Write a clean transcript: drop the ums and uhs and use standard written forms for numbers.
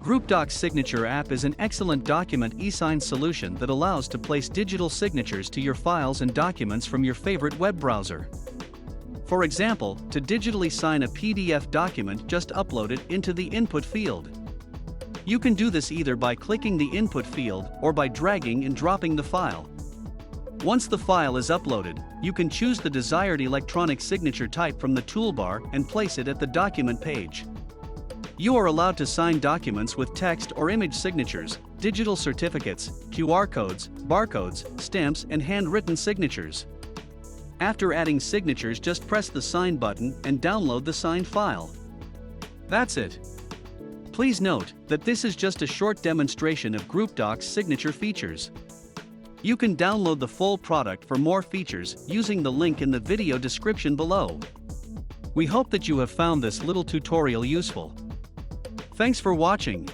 GroupDocs.Signature App is an excellent document eSign solution that allows to place digital signatures to your files and documents from your favorite web browser. For example, to digitally sign a PDF document, just upload it into the input field. You can do this either by clicking the input field or by dragging and dropping the file. Once the file is uploaded, you can choose the desired electronic signature type from the toolbar and place it at the document page. You are allowed to sign documents with text or image signatures, digital certificates, QR codes, barcodes, stamps, and handwritten signatures. After adding signatures, just press the Sign button and download the signed file. That's it. Please note that this is just a short demonstration of GroupDocs signature features. You can download the full product for more features using the link in the video description below. We hope that you have found this little tutorial useful. Thanks for watching.